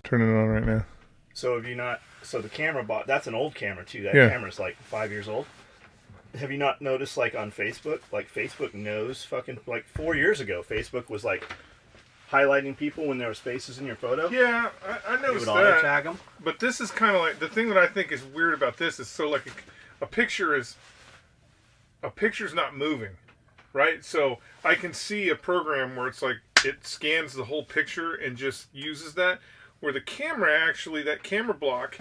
turning it on right now. So have you not? So the camera that's an old camera too. That camera's like 5 years old. Have you not noticed, like on Facebook, like Facebook knows fucking like 4 years ago, Facebook was like highlighting people when there was faces in your photo. Yeah, I noticed that. Auto tag them. But this is kind of like the thing that I think is weird about this is so like a picture's not moving, right? So I can see a program where it's like it scans the whole picture and just uses that. Where the camera actually, that camera block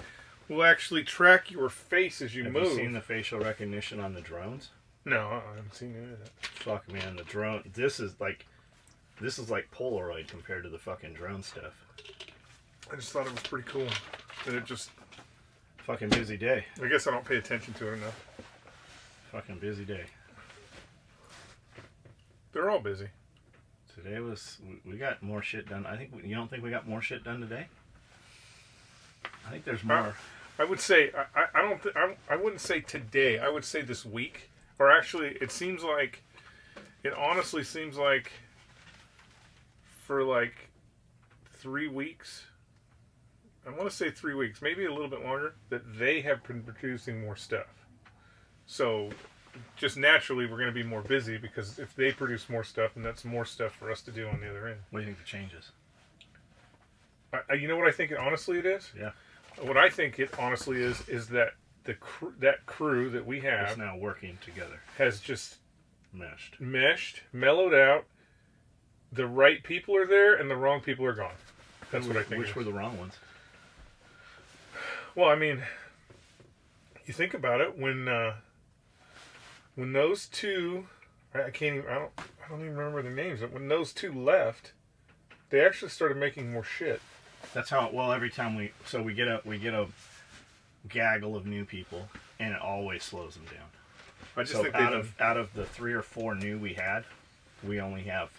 will actually track your face as you move. Have you seen the facial recognition on the drones? No, I haven't seen any of that. Fuck, man, the drone. This is like Polaroid compared to the fucking drone stuff. I just thought it was pretty cool. And it just... Fucking busy day. I guess I don't pay attention to it enough. Fucking busy day. They're all busy. Today we got more shit done. You don't think we got more shit done today? I think there's more. I would say I wouldn't say today. I would say this week, or actually, it honestly seems like for like 3 weeks. I want to say 3 weeks, maybe a little bit longer. That they have been producing more stuff. So. Just naturally, we're going to be more busy because if they produce more stuff, then that's more stuff for us to do on the other end. What do you think the changes? You know what I think honestly it is? Yeah. What I think it honestly is that that crew that we have is now working together. Has just meshed, mellowed out. The right people are there and the wrong people are gone. That's what I think. Which were the wrong ones? Well, I mean, you think about it when those two, I don't even remember their names. But when those two left, they actually started making more shit. That's how. Well, every time we get a gaggle of new people, and it always slows them down. I just think out of the 3 or 4 new we had, we only have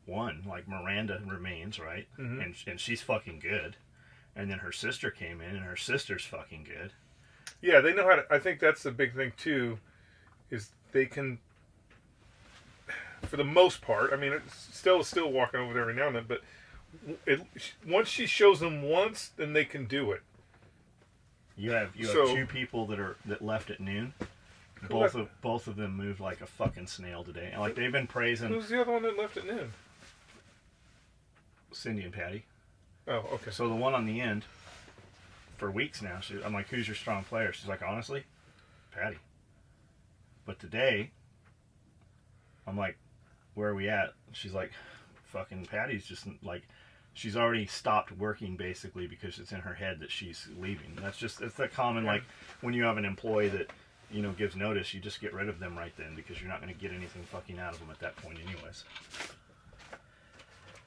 one. Like Miranda remains, right? Mm-hmm. And she's fucking good. And then her sister came in, and her sister's fucking good. Yeah, they know how to. I think that's the big thing too. Is they can, for the most part. I mean, it's still walking over there every now and then, but once she shows them once, then they can do it. You have 2 people that left at noon. Both of them moved like a fucking snail today. And like they've been praising. Who's the other one that left at noon? Cindy and Patty. Oh, okay. So the one on the end, for weeks now, I'm like, who's your strong player? She's like, honestly, Patty. But today, I'm like, where are we at? She's like, fucking Patty's just like, she's already stopped working basically because it's in her head that she's leaving. It's the common, like, when you have an employee that, gives notice, you just get rid of them right then because you're not going to get anything fucking out of them at that point anyways.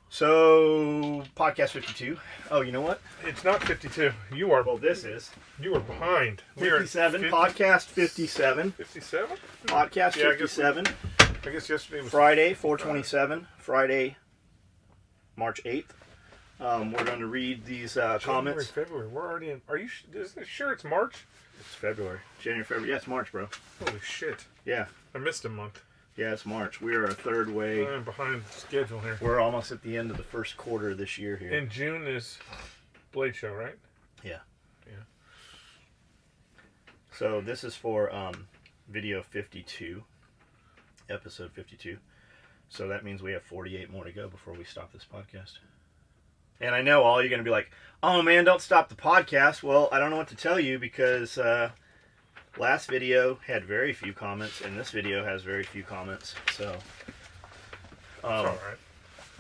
So, podcast 52. Oh, you know what? It's not 52. You are. Well, this is. You are behind. 57. Podcast 57. 57? Podcast 57. I guess yesterday was... Friday, 4/27. Friday, March 8th. We're going to read these comments. February. We're already in... Are you sure it's March? It's February. January, February. Yeah, it's March, bro. Holy shit. Yeah. I missed a month. Yeah, it's March. We are a third way. I'm behind schedule here. We're almost at the end of the first quarter of this year here. In June is Blade Show, right? Yeah. Yeah. So this is for video 52, episode 52. So that means we have 48 more to go before we stop this podcast. And I know all you're going to be like, oh man, don't stop the podcast. Well, I don't know what to tell you because... last video had very few comments, and this video has very few comments. So, all right.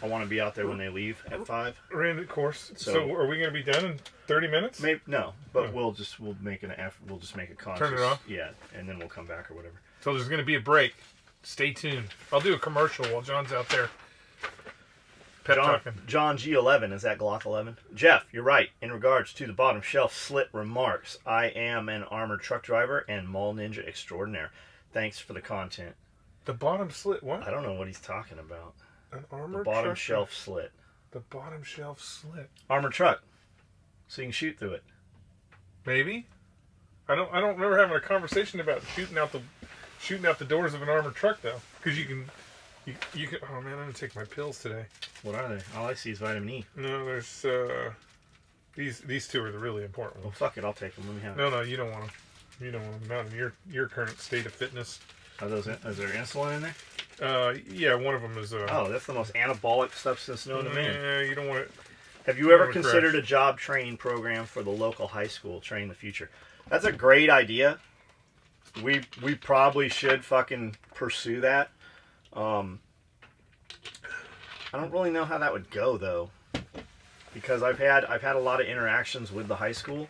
I want to be out there when they leave at 5. Randy, of course. So are we going to be done in 30 minutes? Maybe no, but we'll make an effort. We'll just make it conscious. Turn it off. Yeah, and then we'll come back or whatever. So there's going to be a break. Stay tuned. I'll do a commercial while John's out there. John G11, is that Glock 11? Jeff, you're right. In regards to the bottom shelf slit remarks, I am an armored truck driver and mall ninja extraordinaire. Thanks for the content. The bottom slit, what? I don't know what he's talking about. An armored bottom truck? Shelf slit. The bottom shelf slit. Armored truck. So you can shoot through it. Maybe. I don't remember having a conversation about shooting out the doors of an armored truck though. Because you can oh man, I'm gonna take my pills today. What are they? All I see is vitamin E. No, there's These two are the really important Well, ones. fuck it, I'll take them. Let me have No, you don't want them. You don't want them. Not in your current state of fitness. Is there insulin in there? Yeah, one of them is. Oh, that's the most anabolic substance known to man. Yeah, you don't want it. Have you ever considered a job training program for the local high school, Train the Future? That's a great idea. We probably should fucking pursue that. I don't really know how that would go though, because I've had a lot of interactions with the high school,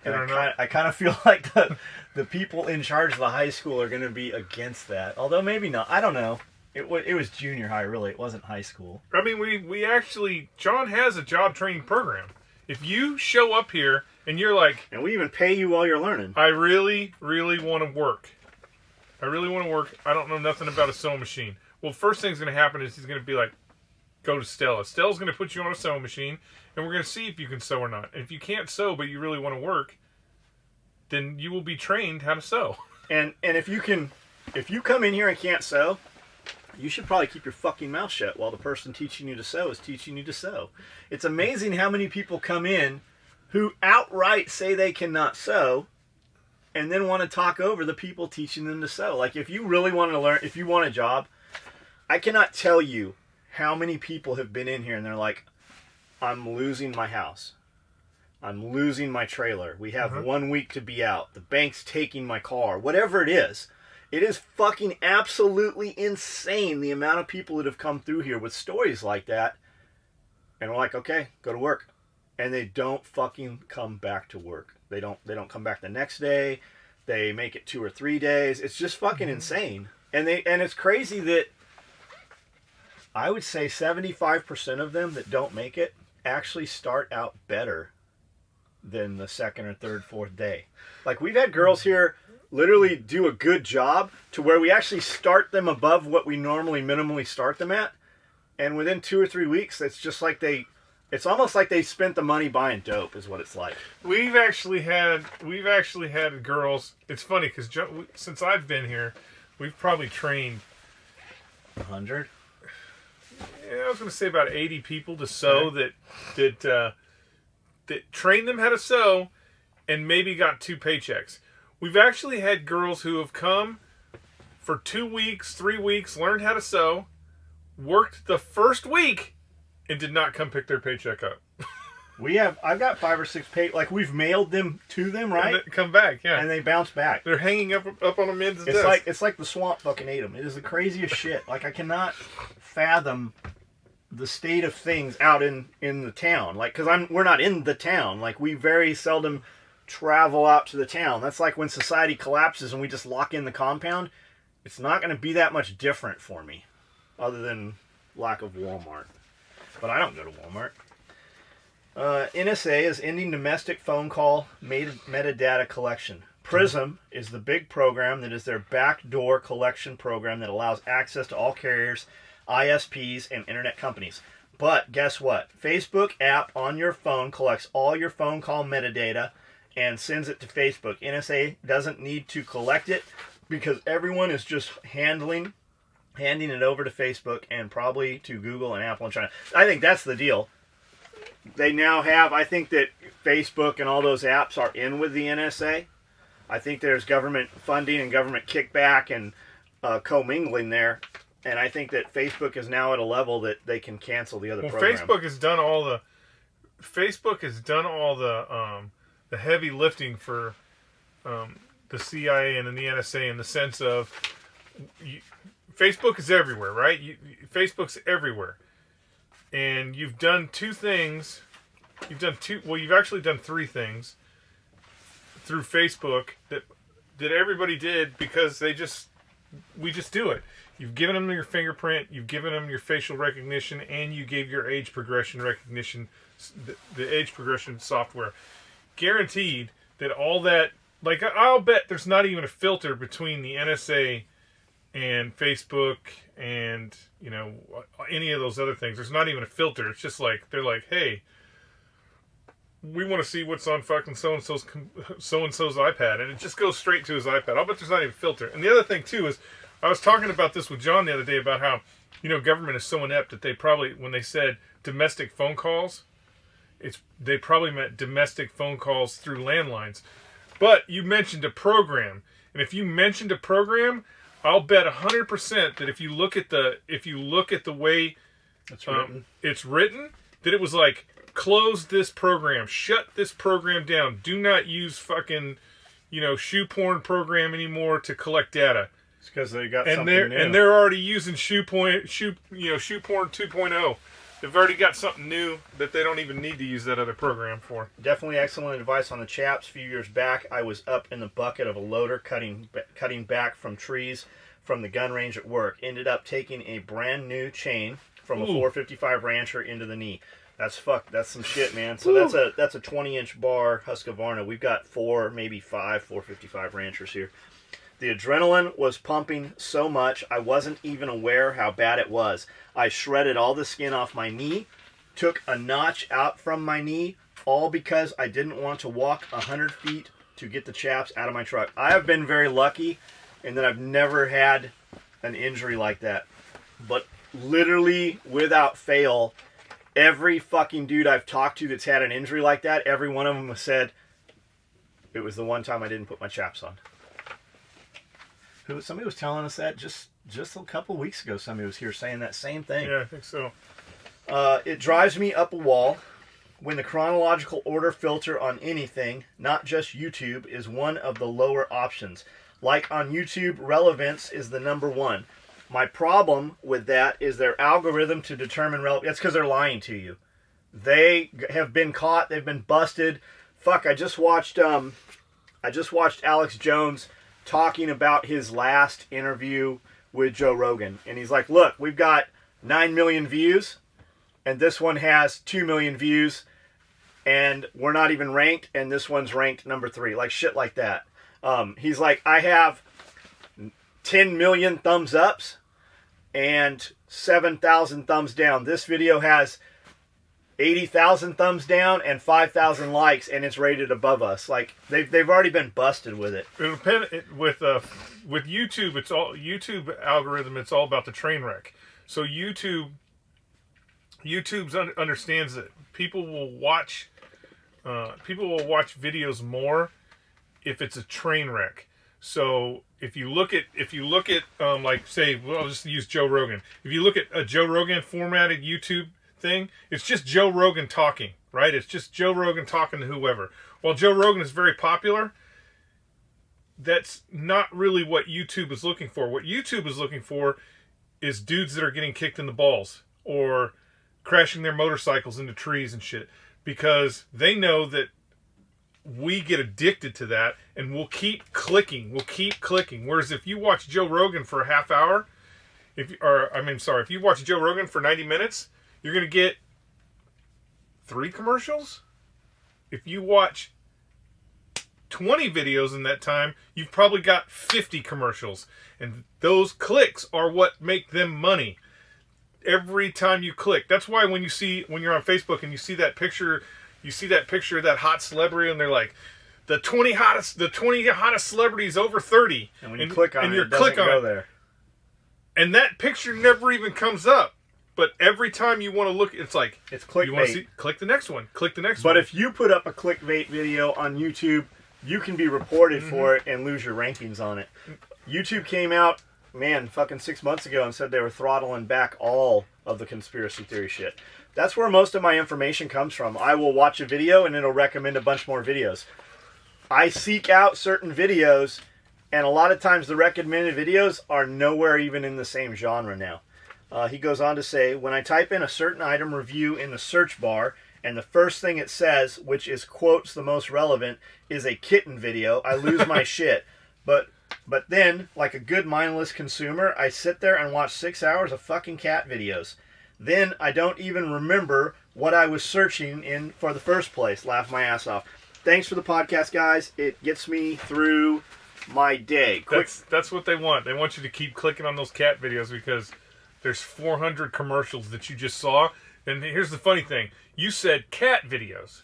and I kind of feel like the people in charge of the high school are going to be against that. Although maybe not. I don't know. It was junior high, really. It wasn't high school. I mean, we actually, John has a job training program. If you show up here and you're like... And we even pay you while you're learning. I really, really want to work. I really want to work. I don't know nothing about a sewing machine. Well, first thing's going to happen is he's going to be like, go to Stella. Stella's going to put you on a sewing machine, and we're going to see if you can sew or not. And if you can't sew, but you really want to work, then you will be trained how to sew. And if you come in here and can't sew, you should probably keep your fucking mouth shut while the person teaching you to sew is teaching you to sew. It's amazing how many people come in who outright say they cannot sew and then want to talk over the people teaching them to sew. Like, if you really want to learn, if you want a job, I cannot tell you how many people have been in here and they're like, I'm losing my house. I'm losing my trailer. We have 1 week to be out. The bank's taking my car. Whatever it is. It is fucking absolutely insane the amount of people that have come through here with stories like that. And we're like, okay, go to work. And they don't fucking come back to work. They don't come back the next day. They make it 2 or 3 days. It's just fucking insane. And it's crazy that I would say 75% of them that don't make it actually start out better than the second or third, fourth day. Like, we've had girls here literally do a good job to where we actually start them above what we normally minimally start them at, and within 2 or 3 weeks, it's almost like they spent the money buying dope, is what it's like. We've actually had girls. It's funny because since I've been here, we've probably trained 100. Yeah, I was going to say about 80 people to sew that trained them how to sew, and maybe got 2 paychecks. We've actually had girls who have come for 2 weeks, 3 weeks, learned how to sew, worked the first week, and did not come pick their paycheck up. I've got 5 or 6 like, we've mailed them to them, right? And come back, yeah. And they bounce back. They're hanging up on a men's desk. It's like the swamp fucking ate them. It is the craziest shit. Like, I cannot fathom the state of things out in the town. Like, because we're not in the town. Like, we very seldom travel out to the town. That's like when society collapses and we just lock in the compound. It's not going to be that much different for me, other than lack of Walmart. But I don't go to Walmart. NSA is ending domestic phone call metadata collection. PRISM is the big program that is their backdoor collection program that allows access to all carriers, ISPs, and internet companies. But guess what? Facebook app on your phone collects all your phone call metadata and sends it to Facebook. NSA doesn't need to collect it because everyone is just handing it over to Facebook and probably to Google and Apple and China. I think that's the deal. They now have, I think that Facebook and all those apps are in with the NSA. I think there's government funding and government kickback and commingling there. And I think that Facebook is now at a level that they can cancel the other program. Facebook has done all the heavy lifting for the CIA and the NSA in the sense of Facebook is everywhere, right? Facebook's everywhere. And you've done 2 things. You've actually done 3 things through Facebook that everybody did because we just do it. You've given them your fingerprint, you've given them your facial recognition, and you gave your age progression recognition, the age progression software. Guaranteed that all that, like, I'll bet there's not even a filter between the NSA and Facebook and, any of those other things. There's not even a filter. It's just like, they're like, hey, we want to see what's on fucking so-and-so's iPad. And it just goes straight to his iPad. I'll bet there's not even a filter. And the other thing, too, is I was talking about this with John the other day about how, government is so inept that they probably, when they said domestic phone calls, they probably meant domestic phone calls through landlines. But you mentioned a program, and if you mentioned a program, I'll bet 100% that if you look at the way it's written, that it was like, close this program, shut this program down, do not use fucking, shoe porn program anymore to collect data. It's because they got something new. And they're already using shoe porn 2.0. They've already got something new that they don't even need to use that other program for. Definitely excellent advice on the chaps. A few years back, I was up in the bucket of a loader cutting back from trees from the gun range at work. Ended up taking a brand new chain from a 455 Rancher into the knee. That's some shit, man. So that's a 20-inch bar Husqvarna. We've got 4, maybe 5 455 Ranchers here. The adrenaline was pumping so much, I wasn't even aware how bad it was. I shredded all the skin off my knee, took a notch out from my knee, all because I didn't want to walk 100 feet to get the chaps out of my truck. I have been very lucky in that I've never had an injury like that. But literally, without fail, every fucking dude I've talked to that's had an injury like that, every one of them has said, it was the one time I didn't put my chaps on. Somebody was telling us that just a couple weeks ago. Somebody was here saying that same thing. Yeah, I think so. It drives me up a wall when the chronological order filter on anything, not just YouTube, is one of the lower options. Like on YouTube, Relevance is the number 1. My problem with that is their algorithm to determine relevance. That's because they're lying to you. They have been caught. They've been busted. Fuck, I just watched Alex Jones talking about his last interview with Joe Rogan. And he's like, look, we've got 9 million views, and this one has 2 million views, and we're not even ranked, and this one's ranked number 3. Like, shit like that. He's like, I have 10 million thumbs ups and 7,000 thumbs down. This video has 80,000 thumbs down and 5,000 likes, and it's rated above us. Like, they've already been busted with it. With YouTube, it's all YouTube algorithm. It's all about the train wreck. So YouTube understands that people will watch videos more if it's a train wreck. So if you look at like, say, well, I'll just use Joe Rogan. If you look at a Joe Rogan formatted YouTube thing, it's just Joe Rogan talking, right? It's just Joe Rogan talking to whoever. While Joe Rogan is very popular, that's not really what YouTube is looking for. What YouTube is looking for is dudes that are getting kicked in the balls or crashing their motorcycles into trees and shit, because they know that we get addicted to that and we'll keep clicking. Whereas if you watch Joe Rogan for a half hour, if you watch Joe Rogan for 90 minutes, you're going to get 3 commercials. If you watch 20 videos in that time, you've probably got 50 commercials. And those clicks are what make them money. Every time you click. That's why when you're on Facebook and you see that picture of that hot celebrity, and they're like, the 20 hottest celebrities over 30. And when you click on it doesn't go there. And that picture never even comes up. But every time you want to look, it's like, it's clickbait. You want to see, click the next one. Click the next one. But if you put up a clickbait video on YouTube, you can be reported for it and lose your rankings on it. YouTube came out, fucking 6 months ago and said they were throttling back all of the conspiracy theory shit. That's where most of my information comes from. I will watch a video and it'll recommend a bunch more videos. I seek out certain videos, and a lot of times the recommended videos are nowhere even in the same genre now. He goes on to say, when I type in a certain item review in the search bar, and the first thing it says, which is quotes the most relevant, is a kitten video, I lose my shit. But then, like a good mindless consumer, I sit there and watch 6 hours of fucking cat videos. Then I don't even remember what I was searching in for the first place. Laugh my ass off. Thanks for the podcast, guys. It gets me through my day. That's what they want. They want you to keep clicking on those cat videos because there's 400 commercials that you just saw. And here's the funny thing. You said cat videos.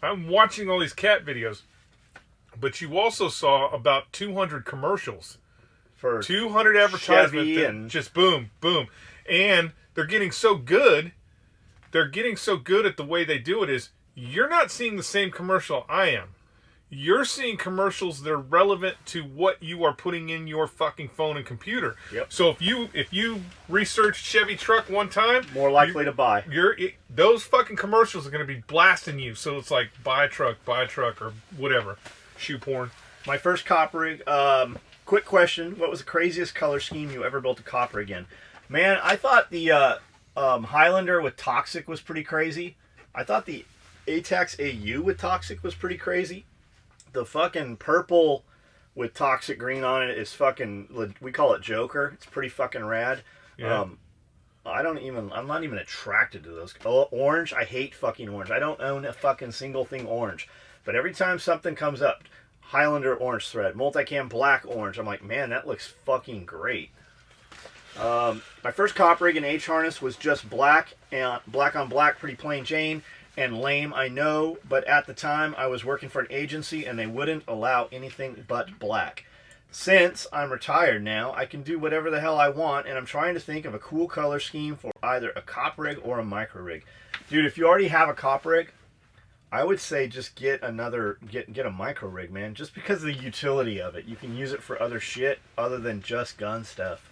I'm watching all these cat videos. But you also saw about 200 commercials. For 200 advertisements and just boom, boom. And they're getting so good they're getting so good at the way they do it is you're not seeing the same commercial I am. You're seeing commercials that are relevant to what you are putting in your fucking phone and computer. Yep. So if you researched Chevy truck one time, more likely to buy. Those fucking commercials are going to be blasting you. So it's like buy a truck, or whatever. Shoe porn. My first cop rig. Quick question: what was the craziest color scheme you ever built a cop rig in? Man, I thought the Highlander with Toxic was pretty crazy. I thought the ATAX AU with Toxic was pretty crazy. The fucking purple with Toxic green on it is fucking, we call it Joker. It's pretty fucking rad. Yeah. I'm not even attracted to those. Oh, orange, I hate fucking orange. I don't own a fucking single thing orange. But every time something comes up, Highlander orange thread, multicam black orange, I'm like, man, that looks fucking great. My first cop rig and H harness was just black, and black on black, pretty plain Jane. And lame, I know, but at the time I was working for an agency and they wouldn't allow anything but black. Since I'm retired now, I can do whatever the hell I want, and I'm trying to think of a cool color scheme for either a cop rig or a micro rig. Dude, if you already have a cop rig, I would say just get a micro rig, man, just because of the utility of it. You can use it for other shit other than just gun stuff.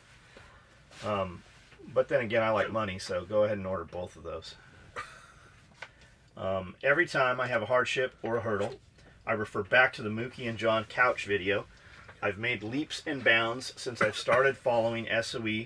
But then again, I like money, so go ahead and order both of those. Every time I have a hardship or a hurdle, I refer back to the Mookie and John couch video. I've made leaps and bounds since I've started following SOE,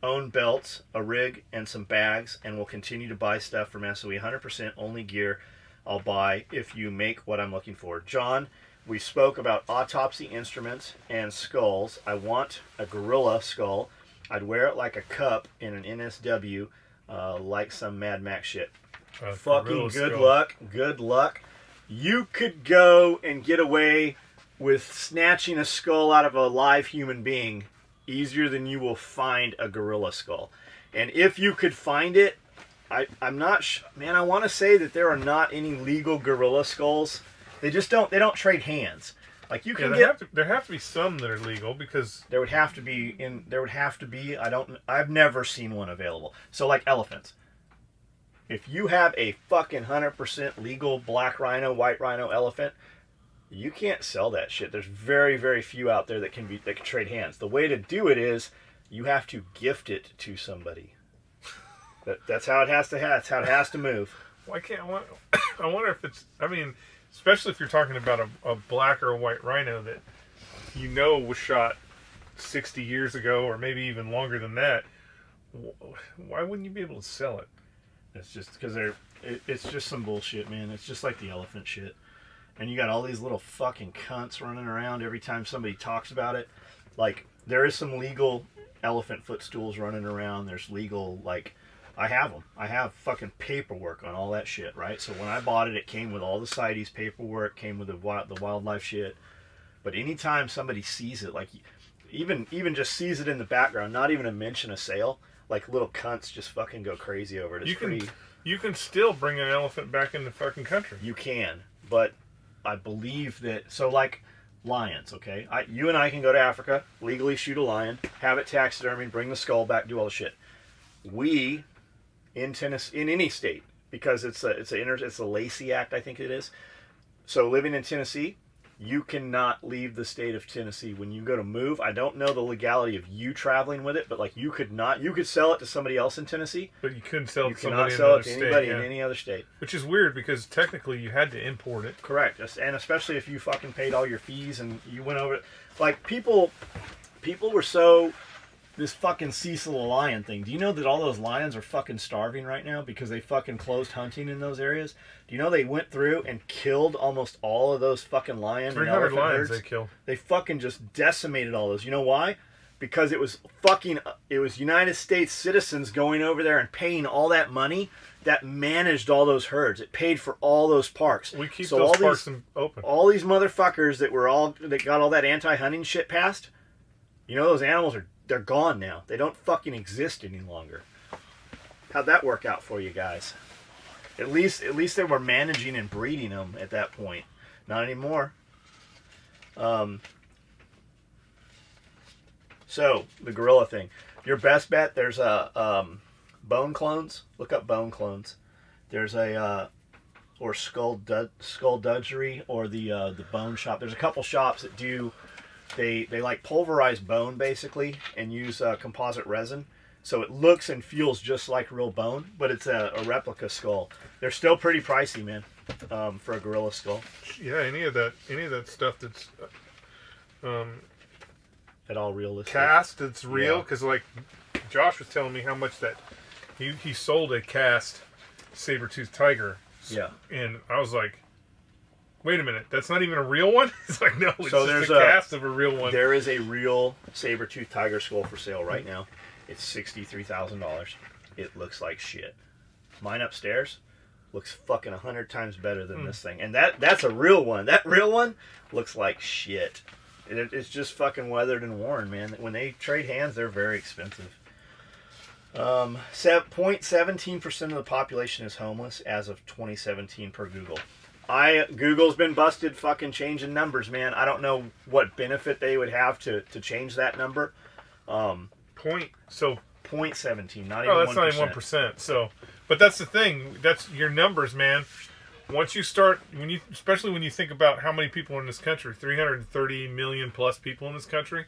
own belts, a rig, and some bags, and will continue to buy stuff from SOE. 100% only gear I'll buy if you make what I'm looking for. John, we spoke about autopsy instruments and skulls. I want a gorilla skull. I'd wear it like a cup in an NSW, like some Mad Max shit. Fucking good luck. You could go and get away with snatching a skull out of a live human being easier than you will find a gorilla skull. And if you could find it, I'm not man, I want to say that there are not any legal gorilla skulls. They don't trade hands. Like you can there have to be some that are legal because there would have to be I've never seen one available. So like elephants. If you have a fucking 100% legal black rhino, white rhino elephant, you can't sell that shit. There's very, very few out there that can trade hands. The way to do it is you have to gift it to somebody. That's how it has to That's how it has to move. Why can't I wonder if it's, I mean, especially if you're talking about a black or a white rhino that was shot 60 years ago or maybe even longer than that. Why wouldn't you be able to sell it? It's just because it's just some bullshit, man. It's just like the elephant shit. And you got all these little fucking cunts running around every time somebody talks about it. Like, there is some legal elephant footstools running around. There's legal, like, I have them. I have fucking paperwork on all that shit, right? So when I bought it, it came with all the CITES paperwork, came with the wildlife shit. But anytime somebody sees it, like, even just sees it in the background, not even to mention a sale, like little cunts just fucking go crazy over it. You can still bring an elephant back in the fucking country. You can, but I believe that, so like lions, okay? You and I can go to Africa, legally shoot a lion, have it taxidermied, bring the skull back, do all the shit. We, in Tennessee, in any state, because it's a Lacey Act, I think it is. So living in Tennessee, you cannot leave the state of Tennessee. When you go to move, I don't know the legality of you traveling with it, but like you could sell it to somebody else in Tennessee. But you couldn't sell it to somebody in another state. You cannot sell it to anybody in any other state. Which is weird because technically you had to import it. Correct. And especially if you fucking paid all your fees and you went over it. Like people were so, this fucking Cecil the lion thing. Do you know that all those lions are fucking starving right now because they fucking closed hunting in those areas? Do you know they went through and killed almost all of those fucking lions? 300 lions they killed. They fucking just decimated all those. You know why? Because it was United States citizens going over there and paying all that money that managed all those herds. It paid for all those parks. We keep those parks open. All these motherfuckers that got all that anti-hunting shit passed, you know, those animals they're gone now. They don't fucking exist any longer. How'd that work out for you guys? At least they were managing and breeding them at that point. Not anymore. So, the gorilla thing. Your best bet, there's bone clones. Look up bone clones. There's a or Skullduggery or the bone shop. There's a couple shops that do. They like pulverize bone basically and use composite resin, so it looks and feels just like real bone, but it's a replica skull. They're still pretty pricey, man, for a gorilla skull. Yeah, any of that stuff that's At all realistic. cast, it's real. Because like Josh was telling me how much that he sold a cast saber-toothed tiger. Yeah. And I was like, wait a minute, that's not even a real one? It's like, no, it's So just a cast of a real one. There is a real saber-toothed tiger skull for sale right now. It's $63,000. It looks like shit. Mine upstairs looks fucking 100 times better than this thing. And that's a real one. That real one looks like shit. It's just fucking weathered and worn, man. When they trade hands, they're very expensive. 0.17% of the population is homeless as of 2017 per Google. Google's been busted fucking changing numbers, man. I don't know what benefit they would have to change that number. 0.17, not even 1%. Oh, that's not even 1%. So, but that's the thing. That's your numbers, man. Once you start, especially when you think about how many people are in this country, 330 million plus people in this country,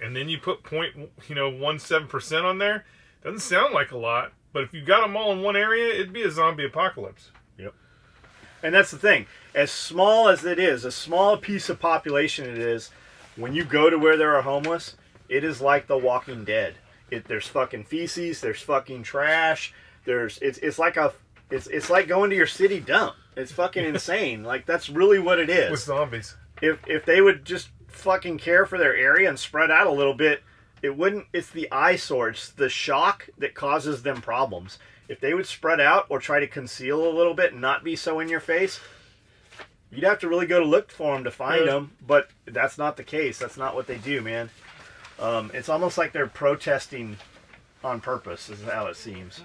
and then you put 0.17% on there, doesn't sound like a lot, but if you got them all in one area, it'd be a zombie apocalypse. Yep. And that's the thing. As small as it is, a small piece of population it is, when you go to where there are homeless, it is like The Walking Dead. There's fucking feces, there's fucking trash, it's like going to your city dump. It's fucking insane. Like, that's really what it is. With zombies. If they would just fucking care for their area and spread out a little bit, it's the eyesore, it's the shock that causes them problems. If they would spread out or try to conceal a little bit and not be so in your face, you'd have to really go to look for them to find them, but that's not the case. That's not what they do, man. It's almost like they're protesting on purpose, is how it seems.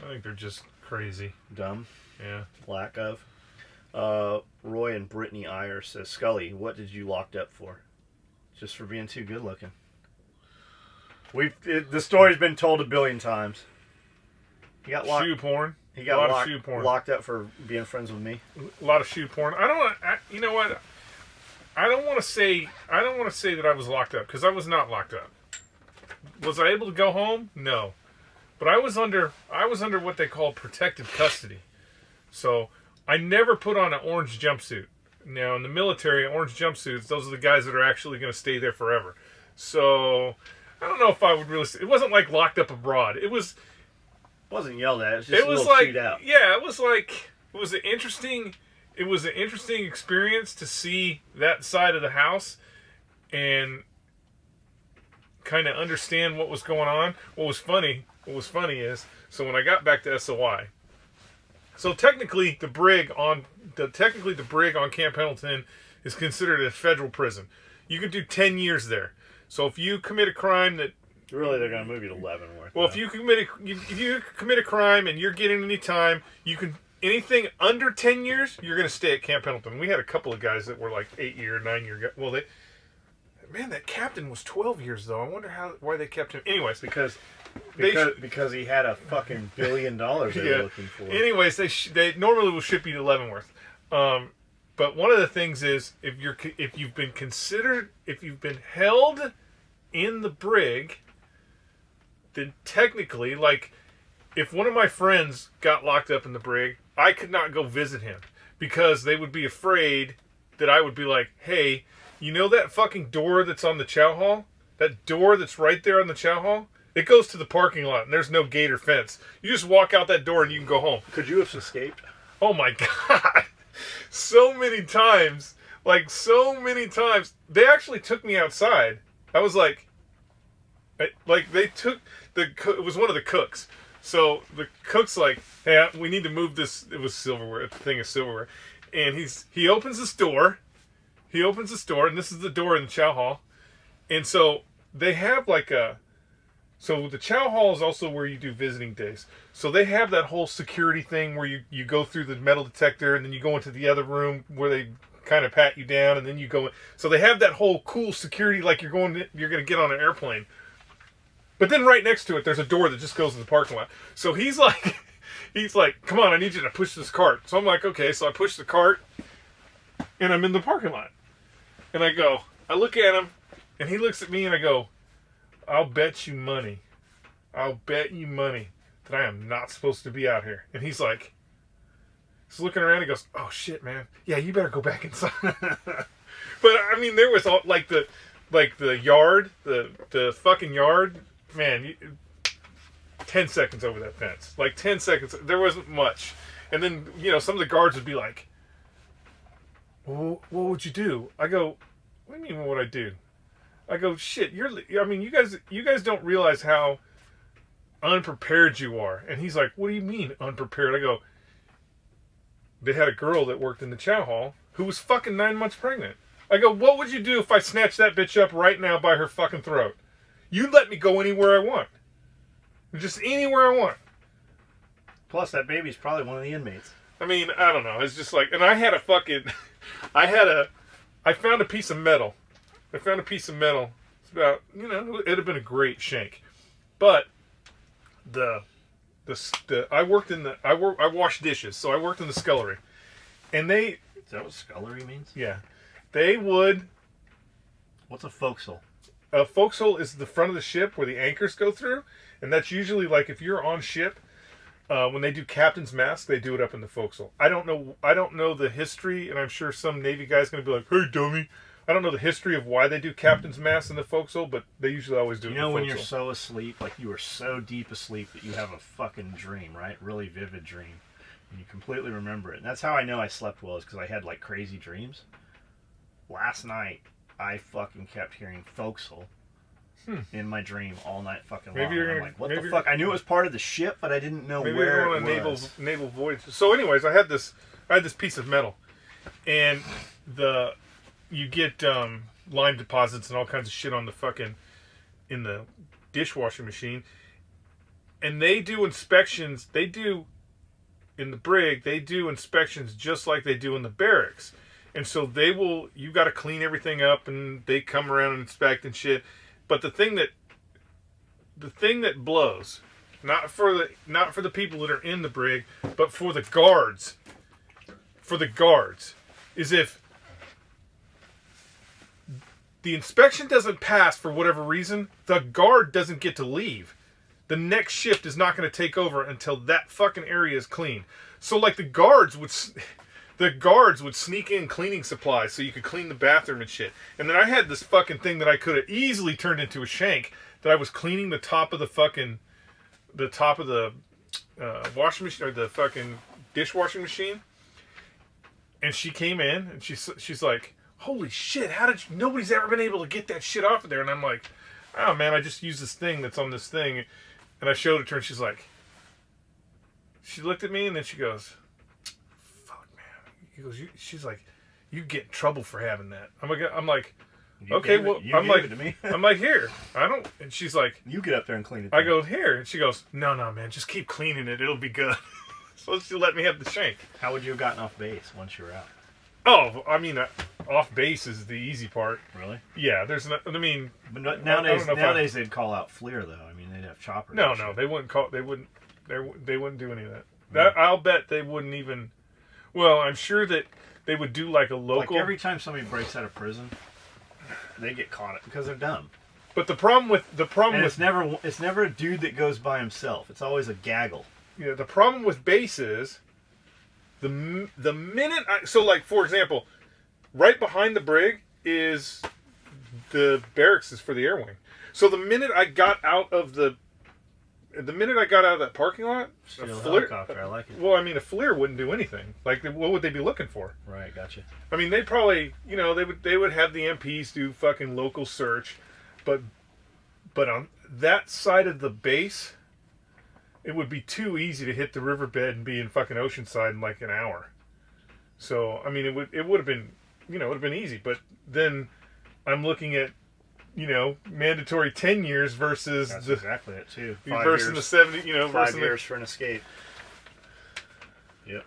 I think they're just crazy. Dumb. Yeah. Lack of. Roy and Brittany Iyer says, Skully, what did you locked up for? Just for being too good looking. The story's been told 1 billion times. He got locked. Shoe porn. He got a lot of shoe porn. Locked up for being friends with me. A lot of shoe porn. You know what? I don't want to say that I was locked up, because I was not locked up. Was I able to go home? No. But I was under what they call protective custody. So I never put on an orange jumpsuit. Now in the military, orange jumpsuits, those are the guys that are actually going to stay there forever. So I don't know if I would really say, it wasn't like locked up abroad. It wasn't yelled at. It was just a little chewed out. Yeah, it was an interesting experience to see that side of the house and kind of understand what was going on. What was funny is, so when I got back to SOI, so technically the brig on Camp Pendleton is considered a federal prison. You can do 10 years there. So if you commit a crime that really, they're going to move you to Leavenworth. Well, if you commit a crime and you're getting any time, you can anything under 10 years, you're going to stay at Camp Pendleton. We had a couple of guys that were like 8-year, 9-year. Well, that captain was 12 years though. I wonder why they kept him. Anyways, because he had a fucking $1 billion they were looking for. Anyways, they normally will ship you to Leavenworth. But one of the things is if you've been held in the brig, then technically, like, if one of my friends got locked up in the brig, I could not go visit him because they would be afraid that I would be like, hey, you know that fucking door that's on the chow hall? That door that's right there on the chow hall? It goes to the parking lot and there's no gate or fence. You just walk out that door and you can go home. Could you have escaped? Oh my God. So many times. They actually took me outside. I was like they took it was one of the cooks. So the cook's like, hey, we need to move this. It was silverware, a thing of silverware. And he opens this door. And this is the door in the chow hall. And so they have so the chow hall is also where you do visiting days. So they have that whole security thing where you go through the metal detector and then you go into the other room where they kind of pat you down and then you go in. So they have that whole cool security like you're going to get on an airplane. But then right next to it, there's a door that just goes to the parking lot. So he's like, he's like, come on, I need you to push this cart. So I'm like, okay. So I push the cart, and I'm in the parking lot. And I look at him, and he looks at me, and I go, I'll bet you money that I am not supposed to be out here. And he's like, he's looking around, he goes, oh shit, man. Yeah, you better go back inside. But I mean, there was all, like the yard, the fucking yard, man, 10 seconds over that fence. Like 10 seconds. There wasn't much. And then, some of the guards would be like, well, what would you do? I go, what do you mean what would I do? I go, shit, you guys don't realize how unprepared you are. And he's like, what do you mean unprepared? I go, they had a girl that worked in the chow hall who was fucking 9 months pregnant. I go, what would you do if I snatched that bitch up right now by her fucking throat? You let me go anywhere I want. Just anywhere I want. Plus, that baby's probably one of the inmates. I mean, I don't know. It's just like, and I found a piece of metal. It's about, it'd have been a great shank. But I washed dishes, so I worked in the scullery. And Is that what scullery means? Yeah. They would... What's a forecastle? A forecastle is the front of the ship where the anchors go through. And that's usually like if you're on ship, when they do captain's mast, they do it up in the forecastle. I don't know the history, and I'm sure some Navy guy's going to be like, hey, dummy. I don't know the history of why they do captain's mast in the forecastle, but they usually always do it in the forecastle. When you're so asleep, like you are so deep asleep that you have a fucking dream, right? Really vivid dream. And you completely remember it. And that's how I know I slept well, is because I had like crazy dreams. Last night, I fucking kept hearing forecastle in my dream all night fucking long. I'm like, what the fuck? I knew it was part of the ship, but I didn't know where it was. Naval voyage. So anyways, I had this piece of metal, and you get lime deposits and all kinds of shit on the fucking in the dishwashing machine, and they do inspections. They do in the brig. They do inspections just like they do in the barracks, and so you got to clean everything up, and they come around and inspect and shit. But the thing that blows, not for the people that are in the brig, but for the guards, is if the inspection doesn't pass for whatever reason, the guard doesn't get to leave. The next shift is not going to take over until that fucking area is clean. So like the guards would sneak in cleaning supplies so you could clean the bathroom and shit. And then I had this fucking thing that I could have easily turned into a shank that I was cleaning the top of the washing machine, or the fucking dishwashing machine. And she came in and she's like, holy shit, nobody's ever been able to get that shit off of there. And I'm like, oh man, I just used this thing that's on this thing. And I showed it to her and she's like, she looked at me and then she goes, she's like, you get in trouble for having that. I'm like, okay, well, I'm like, here, I don't. And she's like, you get up there and clean it. I go, here, and she goes, no, man, just keep cleaning it. It'll be good. So she let me have the shank. How would you have gotten off base once you were out? Oh, I mean, off base is the easy part. Really? Yeah, there's no. I mean, but nowadays they'd call out FLIR though. I mean, they'd have choppers. No, they wouldn't call. They wouldn't do any of that. I'll bet they wouldn't even. Well, I'm sure that they would do like a local. Like every time somebody breaks out of prison, they get caught because they're dumb. But it's never a dude that goes by himself. It's always a gaggle. Yeah, the problem with base is the minute for example, right behind the brig is the barracks is for the air wing. So the minute I got out of that parking lot, a helicopter, I like it. Well, I mean, a FLIR wouldn't do anything. Like, what would they be looking for? Right, gotcha. I mean, they probably, they would have the MPs do fucking local search, but on that side of the base, it would be too easy to hit the riverbed and be in fucking Oceanside in like an hour. So, I mean, it would have been, it would have been easy. But then I'm looking at, mandatory 10 years versus That's exactly it too. Versus the 70, 5 years for an escape. Yep.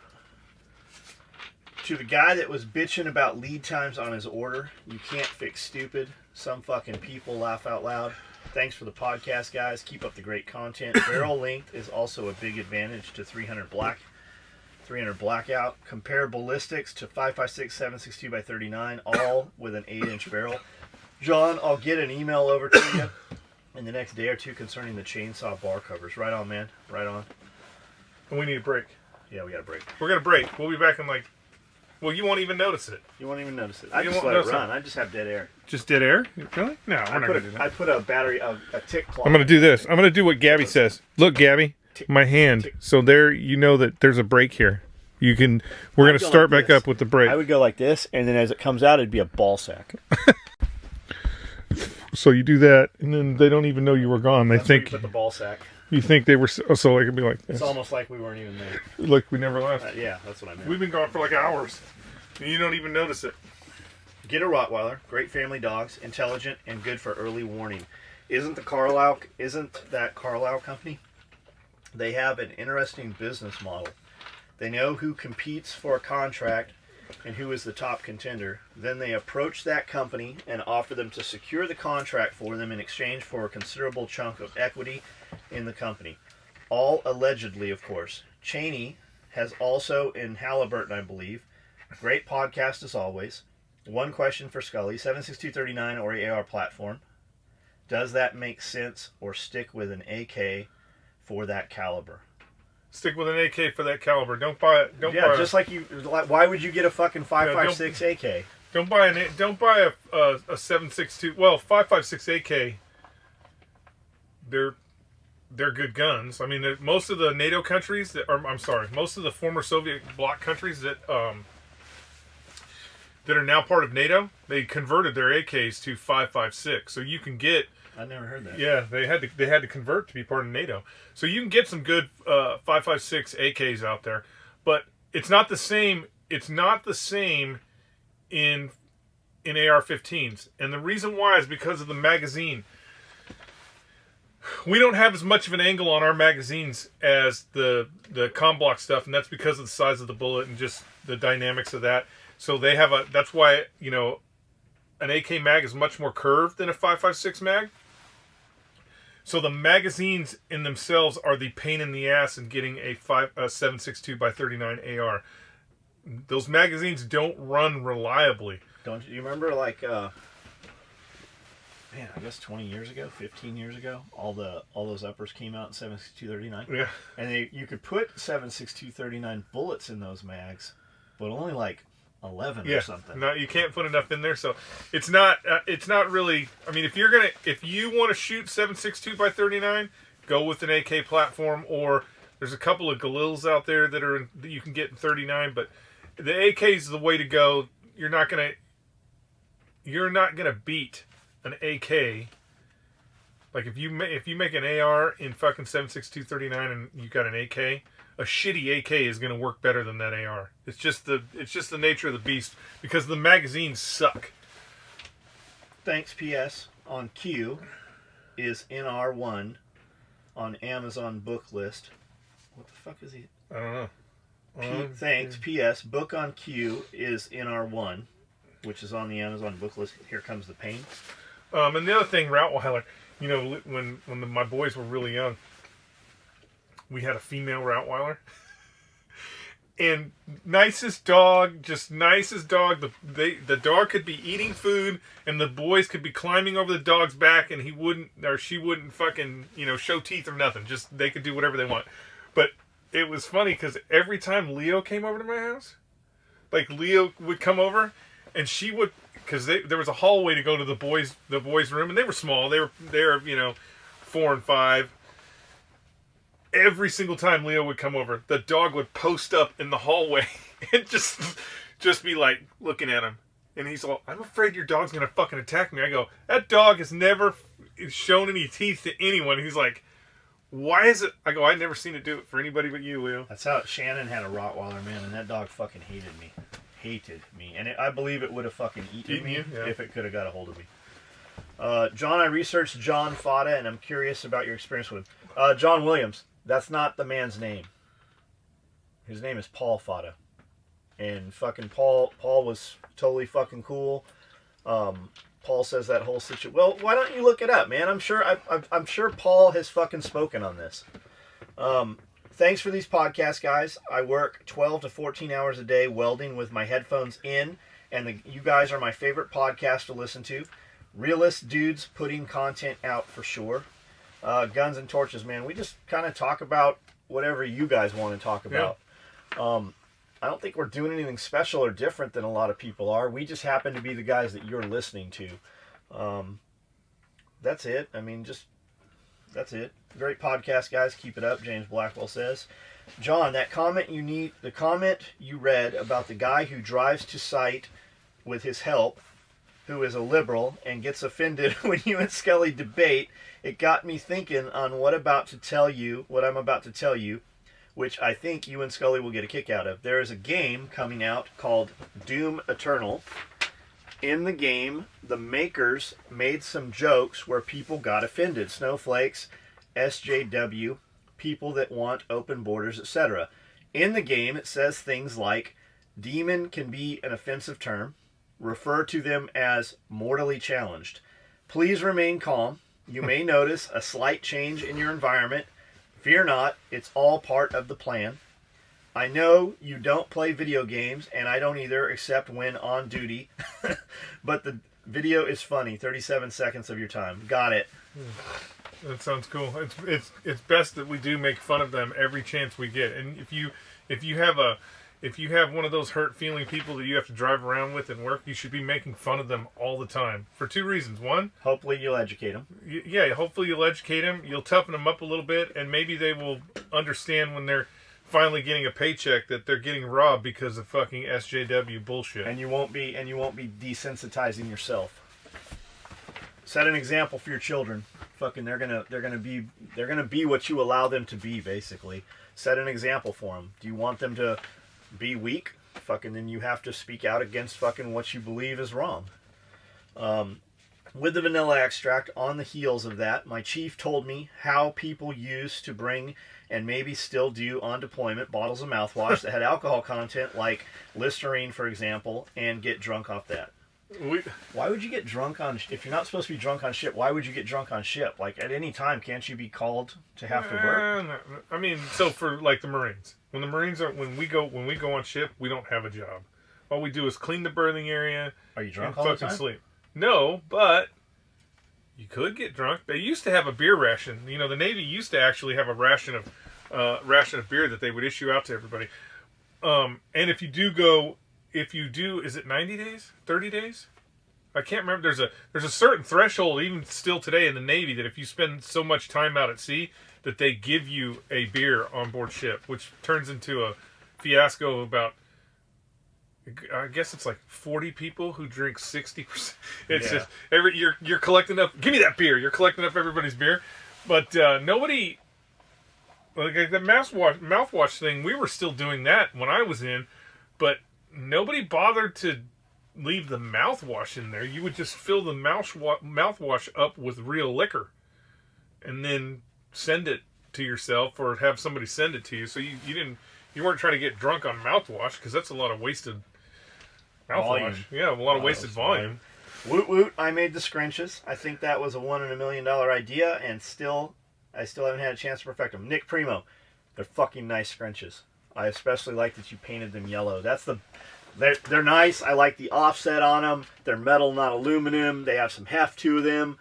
To the guy that was bitching about lead times on his order, you can't fix stupid. Some fucking people laugh out loud. Thanks for the podcast, guys. Keep up the great content. Barrel length is also a big advantage to 300 blackout. Compare ballistics to 5.56 7.62 by 39, all with an 8-inch barrel. John, I'll get an email over to you in the next day or two concerning the chainsaw bar covers. Right on, man. Right on. And we need a break. Yeah, we got a break. We're going to break. We'll be back in like... Well, you won't even notice it. You won't even notice it. I just let it run. I just have dead air. Just dead air? Really? No, we're not going to do that. I put a battery, a tick clock. I'm going to do this. I'm going to do what Gabby says. Look, Gabby, my hand. So there, you know that there's a break here. You can... We're going to start back up with the break. I would go like this, and then as it comes out, it'd be a ball sack. So you do that, and then they don't even know you were gone. They think... Where you put the ball sack. You think they were... So it could be like this. It's almost like we weren't even there. Like we never left. Yeah, that's what I meant. We've been gone for like hours. And you don't even notice it. Get a Rottweiler. Great family dogs. Intelligent and good for early warning. Isn't that Carlisle Company? They have an interesting business model. They know who competes for a contract and who is the top contender. Then they approach that company and offer them to secure the contract for them in exchange for a considerable chunk of equity in the company. All allegedly, of course. Cheney has also in Halliburton, I believe. Great podcast as always. One question for Skully. 7.6239 or AR platform. Does that make sense or stick with an AK for that caliber? Stick with an AK for that caliber. Don't buy it. Yeah, just like you. Why would you get a fucking 5.56 AK? Don't buy a 7.62. Well, 5.56 AK. They're good guns. I mean, most of the NATO countries most of the former Soviet bloc countries that are now part of NATO, they converted their AKs to 5.56. So you can get... I never heard that. Yeah, they had to convert to be part of NATO. So you can get some good 5.56 AKs out there, but it's not the same. It's not the same in AR-15s, and the reason why is because of the magazine. We don't have as much of an angle on our magazines as the comm block stuff, and that's because of the size of the bullet and just the dynamics of that. So they have that's why, an AK mag is much more curved than a 5.56 mag. So the magazines in themselves are the pain in the ass in getting a 7.62 by 39 AR. Those magazines don't run reliably. Don't you remember, like, I guess 20 years ago, 15 years ago, all those uppers came out in 7.6239. Yeah. And you could put 7.6239 bullets in those mags, but only like 11 or something. No, you can't put enough in there, so it's not really. I mean, if you want to shoot 7.62 by 39, go with an AK platform, or there's a couple of Galils out there that you can get in 39, but the AK is the way to go. You're not gonna beat an AK. Like if you make an AR in fucking 7.62 39 and you got an AK. A shitty AK is going to work better than that AR. It's just the nature of the beast because the magazines suck. Thanks, P.S. on Q is NR1 on Amazon book list. What the fuck is he? I don't know. Thanks, P.S. Book on Q is NR1, which is on the Amazon book list. Here comes the pain. And the other thing, Rottweiler. When my boys were really young. We had a female Rottweiler. And nicest dog. The dog could be eating food and the boys could be climbing over the dog's back and she wouldn't fucking, show teeth or nothing. Just, they could do whatever they want. But it was funny because every time Leo came over to my house, like Leo would come over and she would, because there was a hallway to go to the boys' room and they were small. They were 4 and 5. Every single time Leo would come over, the dog would post up in the hallway and just be like looking at him. And he's all, I'm afraid your dog's going to fucking attack me. I go, that dog has never shown any teeth to anyone. He's like, why is it? I go, I've never seen it do it for anybody but you, Leo. That's how Shannon had a Rottweiler, man, and that dog fucking hated me. And I believe it would have fucking eaten me if it could have got a hold of me. John, I researched John Fada, and I'm curious about your experience with him. John Williams. That's not the man's name. His name is Paul Fada. And fucking Paul was totally fucking cool. Paul says that whole situation. Well, why don't you look it up, man? I'm sure Paul has fucking spoken on this. Thanks for these podcasts, guys. I work 12 to 14 hours a day welding with my headphones in, and you guys are my favorite podcast to listen to. Realist dudes putting content out for sure. Guns and torches, man. We just kind of talk about whatever you guys want to talk about. Yeah. I don't think we're doing anything special or different than a lot of people are. We just happen to be the guys that you're listening to. That's it. I mean, that's it. Great podcast, guys. Keep it up, James Blackwell says. John, the comment you read about the guy who drives to site with his help, who is a liberal, and gets offended when you and Skully debate, it got me thinking on what I'm about to tell you, which I think you and Skully will get a kick out of. There is a game coming out called Doom Eternal. In the game, the makers made some jokes where people got offended. Snowflakes, SJW, people that want open borders, etc. In the game, it says things like, demon can be an offensive term. Refer to them as mortally challenged. Please remain calm. You may notice a slight change in your environment. Fear not, it's all part of the plan. I know you don't play video games, and I don't either, except when on duty. But the video is funny. 37 seconds of your time. Got it. That sounds cool. It's best that we do make fun of them every chance we get. And if you have one of those hurt feeling people that you have to drive around with and work, you should be making fun of them all the time for two reasons. One, hopefully you'll educate them. Yeah, hopefully you'll educate them. You'll toughen them up a little bit, and maybe they will understand when they're finally getting a paycheck that they're getting robbed because of fucking SJW bullshit. And you won't be desensitizing yourself. Set an example for your children. Fucking they're gonna be what you allow them to be, basically. Set an example for them. Do you want them to be weak? Fucking then you have to speak out against fucking what you believe is wrong. With the vanilla extract, on the heels of that, my chief told me how people used to bring, and maybe still do on deployment, bottles of mouthwash that had alcohol content, like Listerine, for example, and get drunk off that. Why would you get drunk on... If you're not supposed to be drunk on ship, why would you get drunk on ship? Like, at any time, can't you be called to have to work? I mean, so for, like, the Marines. When we go on ship, we don't have a job. All we do is clean the berthing area. Are you drunk and all the fucking time? Sleep. No, but you could get drunk. They used to have a beer ration. You know, the Navy used to actually have a ration of beer that they would issue out to everybody. And if you do, is it 90 days? 30 days? I can't remember. There's a certain threshold, even still today in the Navy, that if you spend so much time out at sea, that they give you a beer on board ship, which turns into a fiasco of about, I guess it's like 40 people who drink 60%. It's just you're collecting up. Give me that beer. You're collecting up everybody's beer, but nobody. Like the mouthwash thing, we were still doing that when I was in, but nobody bothered to leave the mouthwash in there. You would just fill the mouthwash up with real liquor, and then send it to yourself, or have somebody send it to you. So you weren't trying to get drunk on mouthwash, because that's a lot of wasted mouthwash. Volume. Yeah, a lot of wasted volume. Woot woot! I made the Scrunches. I think that was a $1 in a million idea, and I still haven't had a chance to perfect them. Nick Primo, they're fucking nice Scrunches. I especially like that you painted them yellow. They're nice. I like the offset on them. They're metal, not aluminum. They have some heft to them.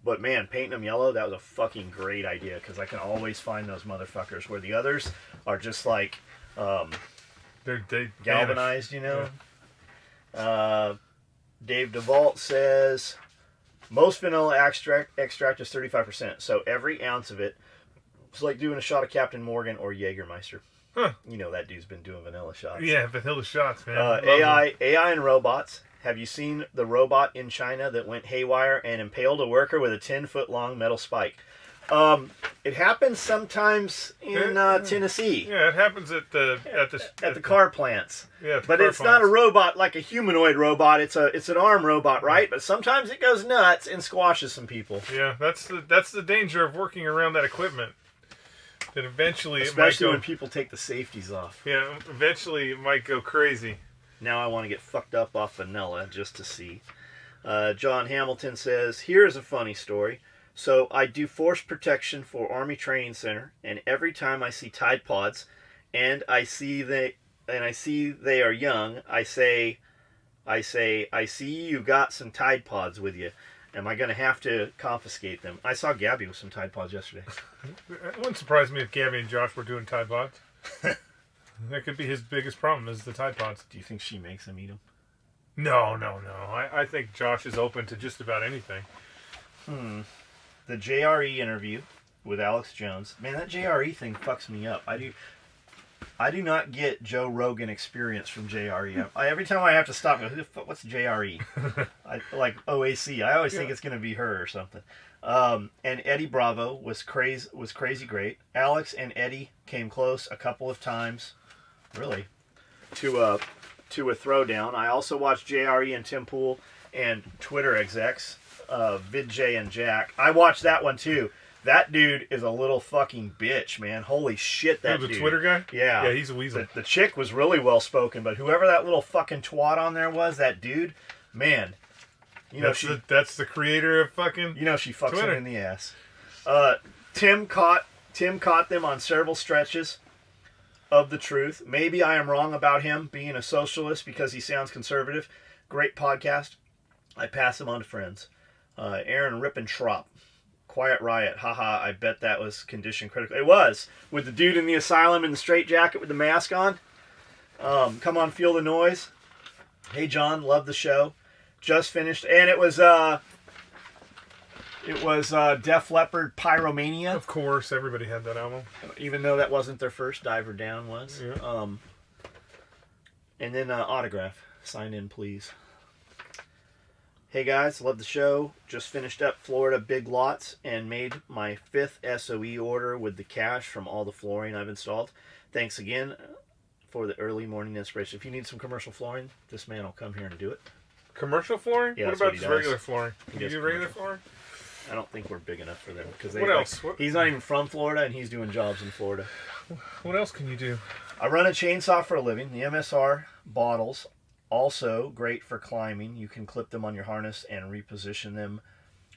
But man, painting them yellow, that was a fucking great idea, because I can always find those motherfuckers, where the others are just like They galvanized, you know. Yeah. Dave DeVault says most vanilla extract is 35%, so every ounce of it is like doing a shot of Captain Morgan or Jägermeister. Huh. You know that dude's been doing vanilla shots. Yeah, vanilla shots, man. AI and robots. Have you seen the robot in China that went haywire and impaled a worker with a 10-foot long metal spike? It happens sometimes in Tennessee. Yeah, it happens at the car plants. Yeah, but it's not a robot like a humanoid robot. It's an arm robot, right? But sometimes it goes nuts and squashes some people. Yeah, that's the danger of working around that equipment. That eventually, especially when people take the safeties off. Yeah, eventually it might go crazy. Now I want to get fucked up off vanilla just to see. John Hamilton says, here's a funny story. So I do force protection for Army Training Center, and every time I see Tide Pods, and I see they are young, I say, I see you got some Tide Pods with you. Am I going to have to confiscate them? I saw Gabby with some Tide Pods yesterday. It wouldn't surprise me if Gabby and Josh were doing Tide Pods. That could be his biggest problem, is the Tide Pods. Do you think she makes him eat them? No. I think Josh is open to just about anything. The JRE interview with Alex Jones. Man, that JRE thing fucks me up. I do not get Joe Rogan experience from JRE. Every time I have to stop, I go, what's JRE? Like OAC. I always think it's going to be her or something. And Eddie Bravo was crazy great. Alex and Eddie came close a couple of times, really, to a throwdown. I also watched JRE and Tim Poole and Twitter execs, VidJ and Jack. I watched that one too. That dude is a little fucking bitch, man. Holy shit, that dude. The Twitter guy? Yeah. Yeah, he's a weasel. The chick was really well spoken, but whoever that little fucking twat on there was, that dude, man. You know, that's the creator of fucking. You know, she fucks Twitter. him in the ass. Tim caught them on several stretches of the truth. Maybe I am wrong about him being a socialist because he sounds conservative. Great podcast. I pass him on to friends. Aaron Rippentrop. Quiet Riot. Haha, I bet that was condition critical. It was. With the dude in the asylum in the straitjacket with the mask on. Come on, feel the noise. Hey, John. Love the show. Just finished. And it was Def Leppard Pyromania. Of course, everybody had that album. Even though that wasn't their first. Diver Down was. Yeah. And then Autograph. Sign in, please. Hey guys, love the show. Just finished up Florida Big Lots and made my 5th SOE order with the cash from all the flooring I've installed. Thanks again for the early morning inspiration. If you need some commercial flooring, this man will come here and do it. Commercial flooring? Yeah, what that's about what he just does. regular flooring? Can you do regular flooring? I don't think we're big enough for them. What else? He's not even from Florida, and he's doing jobs in Florida. What else can you do? I run a chainsaw for a living. The MSR bottles, also great for climbing. You can clip them on your harness and reposition them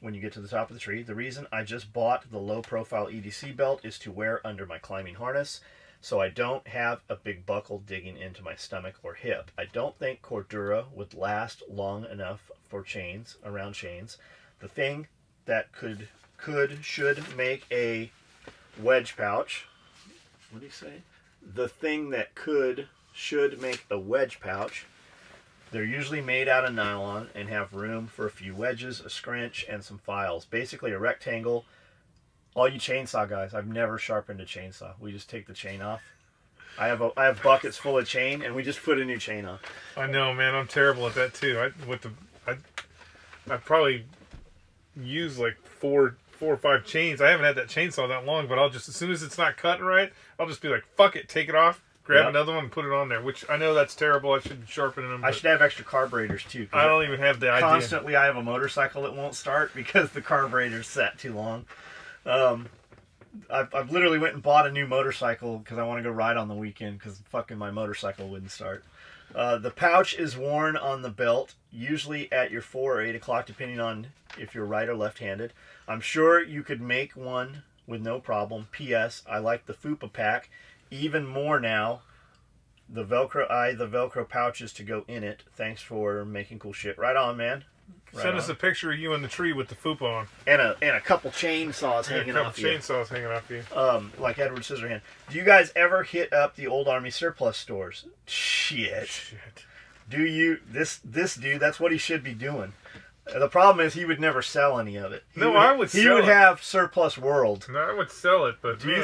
when you get to the top of the tree. The reason I just bought the low-profile EDC belt is to wear under my climbing harness, so I don't have a big buckle digging into my stomach or hip. I don't think Cordura would last long enough for chains, around chains. The thing that should make a wedge pouch. What do you say? The thing that should make a wedge pouch. They're usually made out of nylon and have room for a few wedges, a scrunch, and some files. Basically a rectangle. All you chainsaw guys, I've never sharpened a chainsaw. We just take the chain off. I have buckets full of chain, and we just put a new chain on. I know, man. I'm terrible at that too. I probably use like four or five chains. I haven't had that chainsaw that long, but I'll just, as soon as it's not cutting right, I'll just be like, fuck it, take it off. Grab another one and put it on there, which I know that's terrible. I should sharpen them. I should have extra carburetors too. I don't even have the idea. Constantly, I have a motorcycle that won't start because the carburetor's sat too long. I've literally went and bought a new motorcycle because I want to go ride on the weekend because fucking my motorcycle wouldn't start. The pouch is worn on the belt, usually at your 4 or 8 o'clock, depending on if you're right or left-handed. I'm sure you could make one with no problem. P.S. I like the Fupa pack even more now. The Velcro pouches to go in it. Thanks for making cool shit. Right on, man. Right Send on. us a picture of you in the tree with the fupa on. And a couple chainsaws hanging off you. Chainsaws hanging off you. Like Edward Scissorhand. Do you guys ever hit up the old Army surplus stores? Shit. Do you? This dude, that's what he should be doing. The problem is he would never sell any of it. He would have surplus world. No, I would sell it, but Do you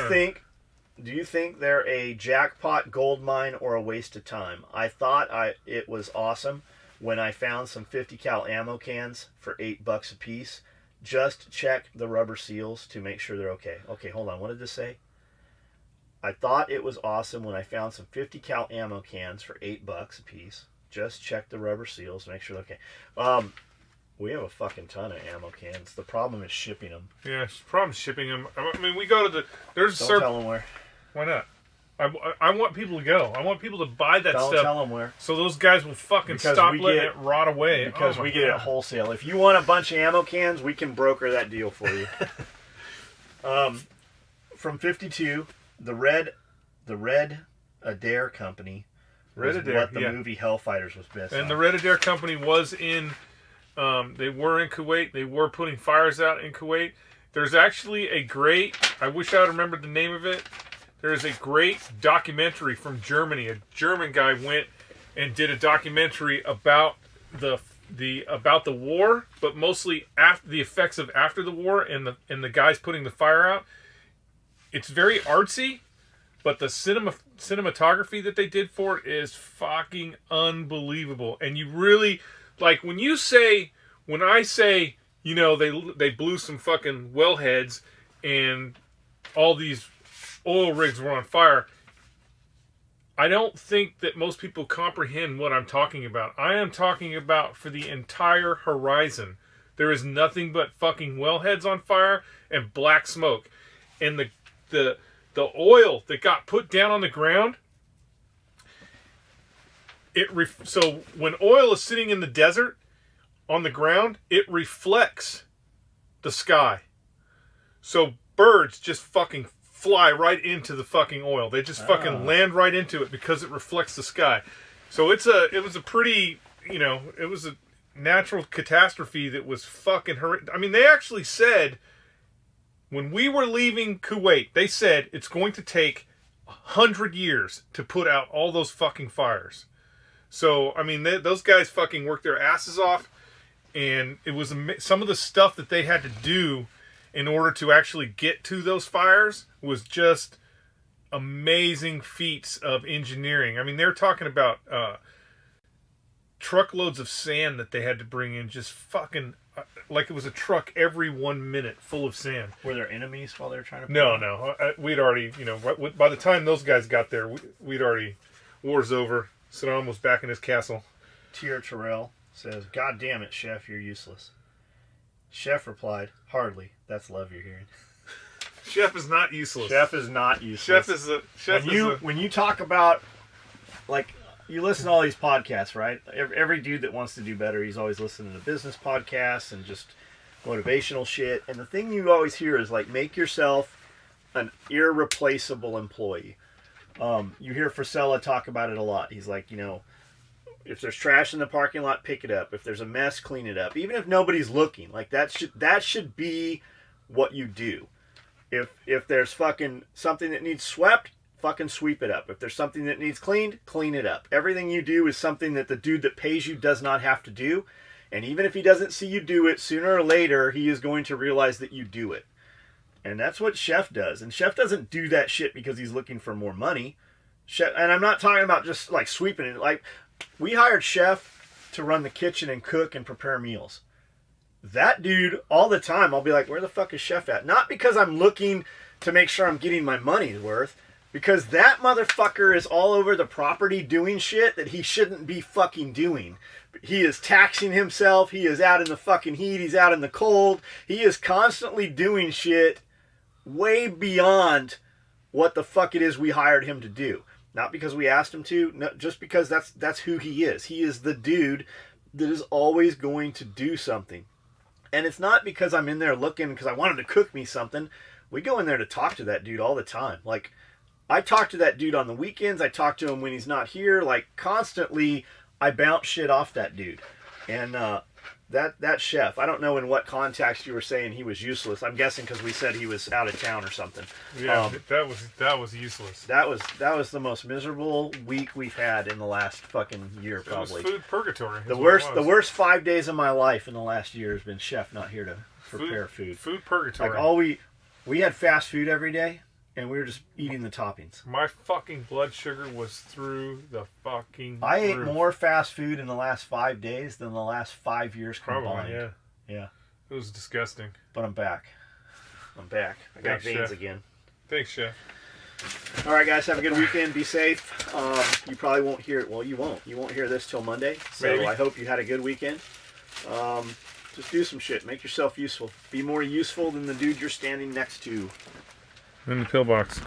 think they're a jackpot gold mine or a waste of time? I thought it was awesome when I found some 50 cal ammo cans for $8 a piece. Just check the rubber seals to make sure they're okay. Okay, hold on. What did this say? I thought it was awesome when I found some 50 cal ammo cans for $8 a piece. Just check the rubber seals to make sure they're okay. We have a fucking ton of ammo cans. The problem is shipping them. Yeah, the problem is shipping them. I mean, we go to the... Don't tell them where. Why not? I want people to go. I want people to buy that stuff. Tell them where. So those guys will fucking stop letting it rot away. Because we get it at wholesale. If you want a bunch of ammo cans, we can broker that deal for you. From 52, the red Adair Company was what the movie Hellfighters was based on. And the Red Adair Company was in, they were in Kuwait. They were putting fires out in Kuwait. There's actually a great, I wish I would remembered the name of it. There's a great documentary from Germany. A German guy went and did a documentary about the war, but mostly after the effects of after the war and the guys putting the fire out. It's very artsy, but the cinematography that they did for it is fucking unbelievable. And you really, like, when I say, you know, they blew some fucking wellheads and all these oil rigs were on fire, I don't think that most people comprehend what I'm talking about. I am talking about for the entire horizon. There is nothing but fucking wellheads on fire and black smoke. And the oil that got put down on the ground, so when oil is sitting in the desert on the ground, it reflects the sky. So birds just fucking fly right into the fucking oil. They just fucking land right into it because it reflects the sky. So it was a pretty, you know, it was a natural catastrophe that was fucking horrific. I mean, they actually said, when we were leaving Kuwait, they said it's going to take 100 years to put out all those fucking fires. So, I mean, those guys fucking worked their asses off, and it was some of the stuff that they had to do in order to actually get to those fires was just amazing feats of engineering. I mean, they're talking about truckloads of sand that they had to bring in, just fucking like it was a truck every 1 minute full of sand. Were there enemies while they were trying to? No. We'd already, you know, by the time those guys got there, we'd already, war's over. Saddam was back in his castle. Tier Terrell says, "God damn it, Chef, you're useless." Chef replied, "Hardly. That's love you're hearing." Chef is not useless. Chef is not useless. When you talk about, like, you listen to all these podcasts, right? Every dude that wants to do better, he's always listening to business podcasts and just motivational shit. And the thing you always hear is, like, make yourself an irreplaceable employee. You hear Frisella talk about it a lot. He's like, you know, if there's trash in the parking lot, pick it up. If there's a mess, clean it up. Even if nobody's looking, like, that should be what you do. If there's fucking something that needs swept, fucking sweep it up. If there's something that needs cleaned, clean it up. Everything you do is something that the dude that pays you does not have to do. And even if he doesn't see you do it, sooner or later, he is going to realize that you do it. And that's what Chef does. And Chef doesn't do that shit because he's looking for more money. Chef, and I'm not talking about just, like, sweeping it. Like, we hired Chef to run the kitchen and cook and prepare meals. That dude, all the time, I'll be like, where the fuck is Chef at? Not because I'm looking to make sure I'm getting my money's worth, because that motherfucker is all over the property doing shit that he shouldn't be fucking doing. He is taxing himself. He is out in the fucking heat. He's out in the cold. He is constantly doing shit way beyond what the fuck it is we hired him to do. Not because we asked him to, no, just because that's who he is. He is the dude that is always going to do something. And it's not because I'm in there looking because I want him to cook me something. We go in there to talk to that dude all the time. Like, I talk to that dude on the weekends. I talk to him when he's not here. Like, constantly, I bounce shit off that dude. And that Chef, I don't know in what context you were saying he was useless. I'm guessing because we said he was out of town or something. Yeah, that was useless. That was the most miserable week we've had in the last fucking year, probably. It was food purgatory. The worst 5 days of my life in the last year has been Chef not here to prepare food. Food purgatory. Like, we had fast food every day, and we were just eating the toppings. My fucking blood sugar was through the fucking I ate roof. more fast food in the last 5 days than the last 5 years combined. Probably, Yeah. It was disgusting. But I'm back. I got veins Chef. again. Thanks, Chef. All right, guys, have a good weekend. Be safe. You probably won't hear it. Well, you won't. You won't hear this till Monday. So Maybe. I hope you had a good weekend. Just do some shit. Make yourself useful. Be more useful than the dude you're standing next to. In the pillbox.